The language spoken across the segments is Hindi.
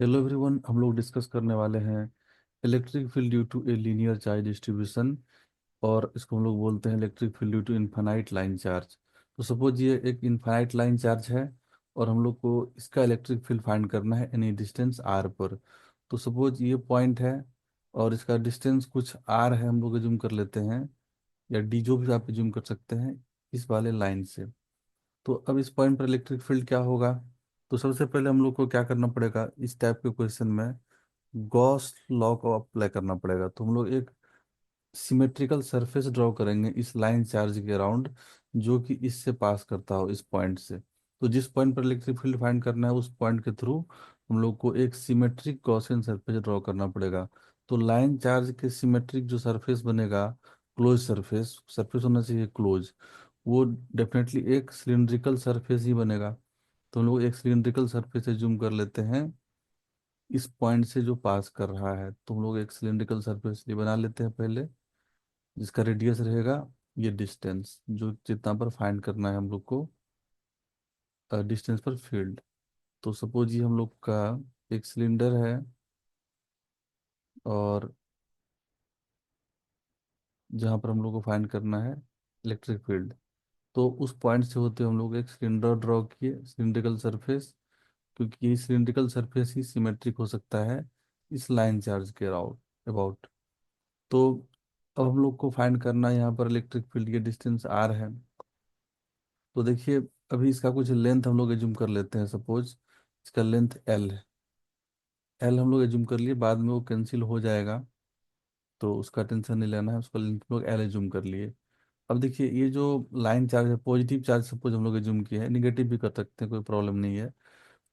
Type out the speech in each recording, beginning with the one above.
हेलो एवरीवन, हम लोग डिस्कस करने वाले हैं electric field due to a linear charge distribution. और इसको हम लोग बोलते हैं electric field due to infinite line charge. तो सपोज ये एक इनफाइनाइट लाइन चार्ज है और हम लोग को इसका इलेक्ट्रिक फील्ड फाइंड करना है एनी डिस्टेंस आर पर। तो सपोज ये पॉइंट है और इसका डिस्टेंस कुछ आर है, हम लोग जूम कर लेते हैं, या डी जो भी आप जूम कर सकते हैं इस वाले लाइन से। तो अब इस पॉइंट पर इलेक्ट्रिक फील्ड क्या होगा? तो सबसे पहले हम लोग को क्या करना पड़ेगा, इस टाइप के क्वेश्चन में गॉस लॉ को अप्लाई करना पड़ेगा। तो हम लोग एक सिमेट्रिकल सरफेस ड्रॉ करेंगे इस लाइन चार्ज के अराउंड, जो कि इससे पास करता हो, इस पॉइंट से। तो जिस पॉइंट पर इलेक्ट्रिक फील्ड फाइंड करना है उस पॉइंट के थ्रू हम लोग को एक सिमेट्रिक गॉसियन सरफेस ड्रॉ करना पड़ेगा। तो लाइन चार्ज के सिमेट्रिक जो सरफेस बनेगा, क्लोज सरफेस, सरफेस होना चाहिए क्लोज, वो डेफिनेटली एक सिलिंड्रिकल सरफेस ही बनेगा। तो हम लोग एक सिलिंड्रिकल सरफेस से जूम कर लेते हैं इस पॉइंट से जो पास कर रहा है। तो हम लोग एक सिलिंड्रिकल सरफेस लिए बना लेते हैं पहले, जिसका रेडियस रहेगा ये डिस्टेंस, जो जितना पर फाइंड करना है हम लोग को डिस्टेंस पर फील्ड। तो सपोज ये हम लोग का एक सिलेंडर है और जहाँ पर हम लोग को फाइंड करना है इलेक्ट्रिक फील्ड। तो उस पॉइंट से होते हम लोग एक सिलेंडर ड्रॉ किए, सिलिंड्रिकल सरफेस, क्योंकि ये सिलिंड्रिकल सरफेस ही सिमेट्रिक हो सकता है इस लाइन चार्ज के अराउंड अबाउट। तो अब हम लोग को फाइंड करना है यहाँ पर इलेक्ट्रिक फील्ड, ये डिस्टेंस आर है। तो देखिए, अभी इसका कुछ लेंथ हम लोग एज्यूम कर लेते हैं। सपोज इसका लेंथ एल है, एल हम लोग एज्यूम कर लिए, बाद में वो कैंसिल हो जाएगा तो उसका टेंशन नहीं लेना है, उसका लेंथ हम लोग एल एज्यूम कर लिए। अब देखिए, ये जो लाइन चार्ज है, पॉजिटिव चार्ज सपोज हम लोग एज्यूम किए हैं, निगेटिव भी कर सकते हैं, कोई प्रॉब्लम नहीं है।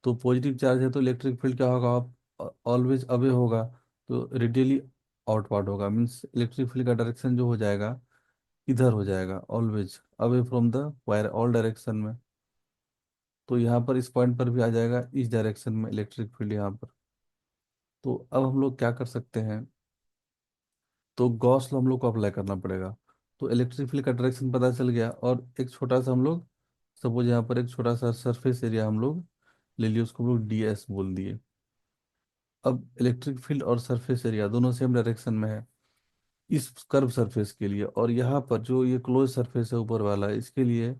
तो पॉजिटिव चार्ज है तो इलेक्ट्रिक फील्ड क्या होगा, आप ऑलवेज अवे होगा, तो रेडियली आउटवर्ड होगा। मीन्स इलेक्ट्रिक फील्ड का डायरेक्शन जो हो जाएगा इधर हो जाएगा, always away from the wire, all direction में। तो यहाँ पर इस पॉइंट पर भी आ जाएगा इस डायरेक्शन में इलेक्ट्रिक फील्ड यहाँ पर। तो अब हम लोग क्या कर सकते हैं, तो गॉस लॉ हम लोग को अप्लाई करना पड़ेगा। तो इलेक्ट्रिक फील्ड का डायरेक्शन पता चल गया, और एक छोटा सा हम लोग, सपोज यहाँ पर एक छोटा सा सरफेस एरिया हम लोग ले लिए, उसको हम लोग डी एस बोल दिए। अब इलेक्ट्रिक फील्ड और सरफेस एरिया दोनों सेम डायरेक्शन में है इस कर्व सरफेस के लिए, और यहाँ पर जो ये क्लोज सरफेस है ऊपर वाला, इसके लिए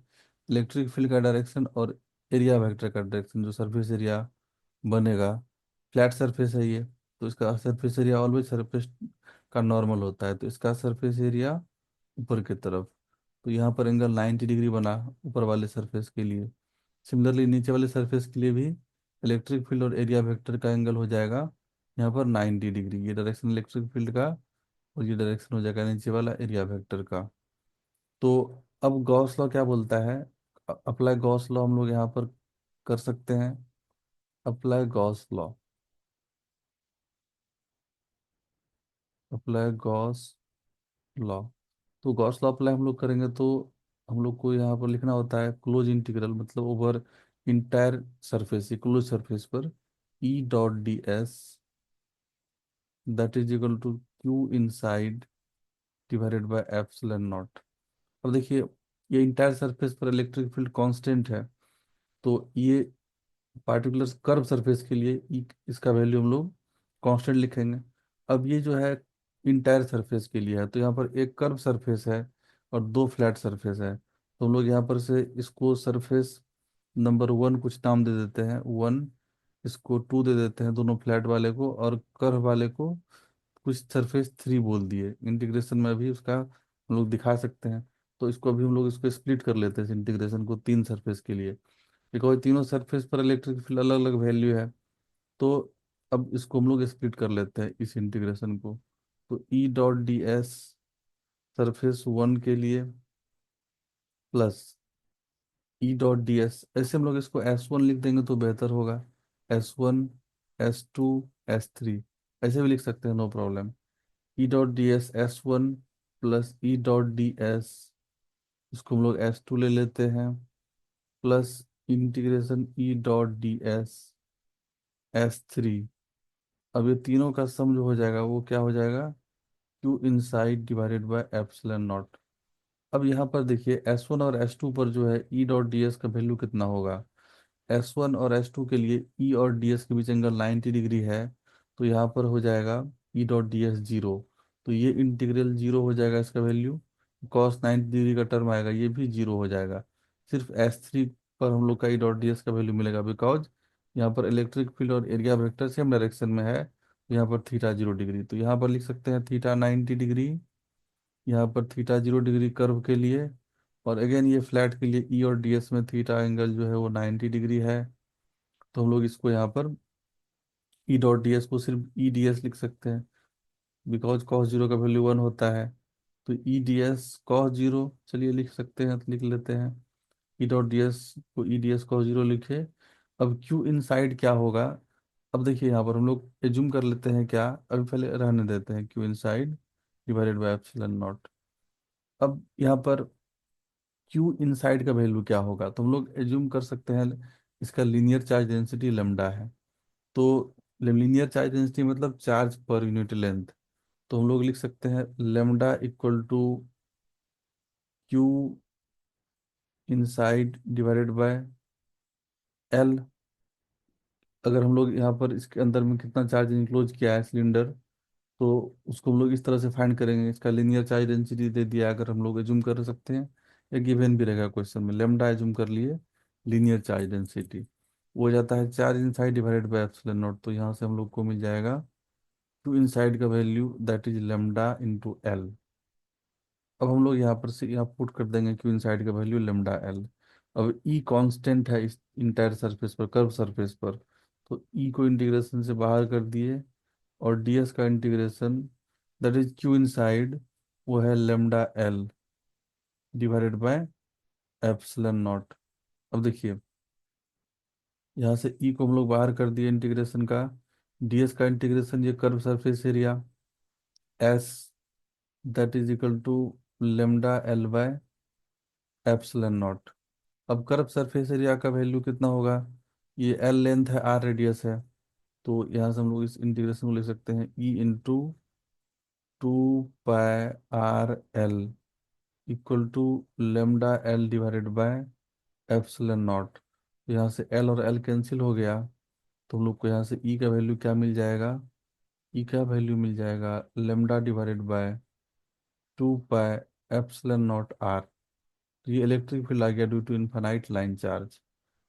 इलेक्ट्रिक फील्ड का डायरेक्शन और एरिया वेक्टर का डायरेक्शन, जो सरफेस एरिया बनेगा, फ्लैट सरफेस है ये, तो इसका सरफेस एरिया ऑलवेज सरफेस का नॉर्मल होता है, तो इसका सरफेस एरिया ऊपर की तरफ। तो यहाँ पर एंगल 90 डिग्री बना ऊपर वाले सरफेस के लिए। सिमिलरली नीचे वाले सरफेस के लिए भी इलेक्ट्रिक फील्ड और एरिया वेक्टर का एंगल हो जाएगा यहाँ पर 90 डिग्री, ये डायरेक्शन इलेक्ट्रिक फील्ड का, और ये डायरेक्शन हो जाएगा नीचे वाला एरिया वेक्टर का। तो अब गॉस लॉ क्या बोलता है, अप्लाई गॉस लॉ हम लोग यहाँ पर कर सकते हैं। Apply Gauss law, apply Gauss law. तो गॉस लॉ अप्लाई हम लोग करेंगे तो हम लोग को यहाँ पर लिखना होता है क्लोज इंटीग्रल, मतलब over entire surface, close surface पर E dot D S that is equal to Q inside divided by epsilon not. अब देखिए, ये इंटायर सरफेस पर इलेक्ट्रिक फील्ड कांस्टेंट है, तो ये पार्टिकुलर कर्व सरफेस के लिए इसका वैल्यू हम लोग कांस्टेंट लिखेंगे। अब ये जो है इंटायर सरफेस के लिए है, तो यहाँ पर एक कर्व सरफेस है और दो फ्लैट सरफेस है, तो हम लोग यहाँ पर से इसको सरफेस नंबर वन कुछ नाम दे देते हैं, वन, इसको टू दे देते हैं दोनों फ्लैट वाले को, और कर्व वाले को कुछ सरफेस थ्री बोल दिए। इंटीग्रेशन में भी उसका हम लोग दिखा सकते हैं। तो इसको अभी हम लोग इसको स्प्लिट कर लेते हैं, इंटीग्रेशन को, तीन सरफेस के लिए, बिकॉज तीनों सरफेस पर इलेक्ट्रिक फील्ड अलग अलग वैल्यू है। तो अब इसको हम लोग स्प्लिट कर लेते हैं इस इंटीग्रेशन को। तो ई dot D S surface one के लिए plus E dot D S, ऐसे हम लोग इसको एस वन लिख देंगे तो बेहतर होगा, S one, S two, S three, ऐसे भी लिख सकते हैं, no problem. E dot D S S one plus E dot D S, इसको हम लोग एस टू ले लेते हैं, plus integration E dot D S S three. अब ये तीनों का सम जो हो जाएगा वो क्या हो जाएगा, Q inside divided by epsilon not. अब यहाँ पर देखिए एस वन और एस टू पर जो है ई डॉट डी एस का वैल्यू कितना होगा, S1 और S2 के लिए E और DS के बीच एंगल 90 डिग्री है, तो यहाँ पर हो जाएगा E dot D S zero. तो ये इंटीग्रल जीरो हो जाएगा, इसका वैल्यू कॉस 90 डिग्री का टर्म आएगा, ये भी जीरो हो जाएगा। सिर्फ S3 पर हम लोग का E डॉट डी एस का वैल्यू मिलेगा, बिकॉज यहाँ पर इलेक्ट्रिक फील्ड और एरिया वेक्टर सेम डायरेक्शन में है। यहाँ पर थीटा 0 डिग्री, तो यहाँ पर लिख सकते हैं थीटा 90 डिग्री, यहाँ पर थीटा 0 डिग्री कर्व के लिए। और अगेन ये फ्लैट के लिए ई और डीएस में थीटा एंगल जो है वो 90 डिग्री है। तो हम लोग इसको यहाँ पर ई डॉट डी एस को सिर्फ ई डी एस लिख सकते हैं, बिकॉज कॉस जीरो का वैल्यू 1 होता है। तो E D S cos zero, चलिए लिख सकते हैं, तो लिख लेते हैं ई डॉट डी एस को E D S cos zero लिखे। अब क्यू इन साइड क्या होगा? अब देखिए यहाँ पर हम लोग एज्यूम कर लेते हैं क्या, अभी पहले रहने देते हैं Q in side divided by epsilon not. अब यहाँ पर क्यू इनसाइड का वैल्यू क्या होगा, तो हम लोग एज्यूम कर सकते हैं इसका लीनियर चार्ज डेंसिटी लेमडा है। तो लीनियर चार्ज डेंसिटी मतलब चार्ज पर यूनिट लेंथ। तो हम लोग लिख सकते हैं lambda equal to Q inside divided by L. अगर हम लोग यहाँ पर इसके अंदर में कितना चार्ज इंक्लोज किया है सिलेंडर, तो उसको हम लोग इस तरह से फाइंड करेंगे। इसका लीनियर चार्ज डेंसिटी दे दिया, अगर हम लोग एज्यूम कर सकते हैं, या गिवन भी रहेगा क्वेश्चन में, लेमडा एज्यूम कर लिए लीनियर चार्ज डेंसिटी, वो हो जाता है charge inside divided by epsilon not. तो यहाँ से हम लोग को मिल जाएगा टू इनसाइड का value that is lambda into L. अब हम लोग यहाँ पर से यहाँ पुट कर देंगे क्यू इनसाइड का वैल्यू लेमडा एल। अब ई कांस्टेंट है इस इंटायर सरफेस पर, कर्व सरफेस पर, तो ई को इंटीग्रेशन से बाहर कर दिए, और डीएस का integration that is Q inside, वो है lambda L divided by epsilon not. अब देखिए यहाँ से ई को हम लोग बाहर कर दिए इंटीग्रेशन का, डीएस का इंटीग्रेशन ये curve surface area S that is equal to lambda L by epsilon not. अब कर्व सरफेस एरिया का वैल्यू कितना होगा, ये एल लेंथ है, आर रेडियस है, तो यहाँ से हम लोग इस इंटीग्रेशन को लिख सकते हैं E into 2 pi R L equal to lambda L divided by epsilon naught. यहाँ से एल और एल कैंसिल हो गया, तो हम लोग को यहाँ से ई का वैल्यू क्या मिल जाएगा, ई का वैल्यू मिल जाएगा lambda divided by 2 pi epsilon naught R. तो ये इलेक्ट्रिक फील्ड आ गया due to infinite line charge.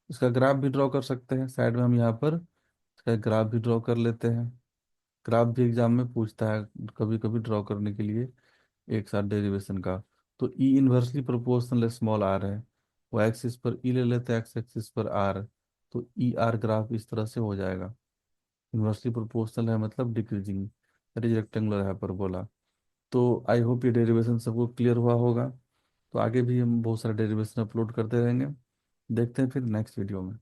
इसका ग्राफ भी ड्रॉ कर सकते हैं, साइड में हम यहाँ पर इसका ग्राफ भी ड्रॉ कर लेते हैं। ग्राफ भी एग्जाम में पूछता है कभी कभी ड्रॉ करने के लिए एक साथ डेरिवेशन का। तो ई इन्वर्सली प्रोपोर्शनल स्मॉल आर है, वो एक्सिस पर ई ले लेते हैं, एक्स एक्सिस पर आर। तो ई आर ग्राफ इस तरह से हो जाएगा। इन्वर्सली प्रोपोर्शनल है मतलब decreasing, that is rectangular hyperbola. तो आई होप ये डेरिवेशन सबको क्लियर हुआ होगा। तो आगे भी हम बहुत सारे डेरिवेशन अपलोड करते रहेंगे। देखते हैं फिर नेक्स्ट वीडियो में।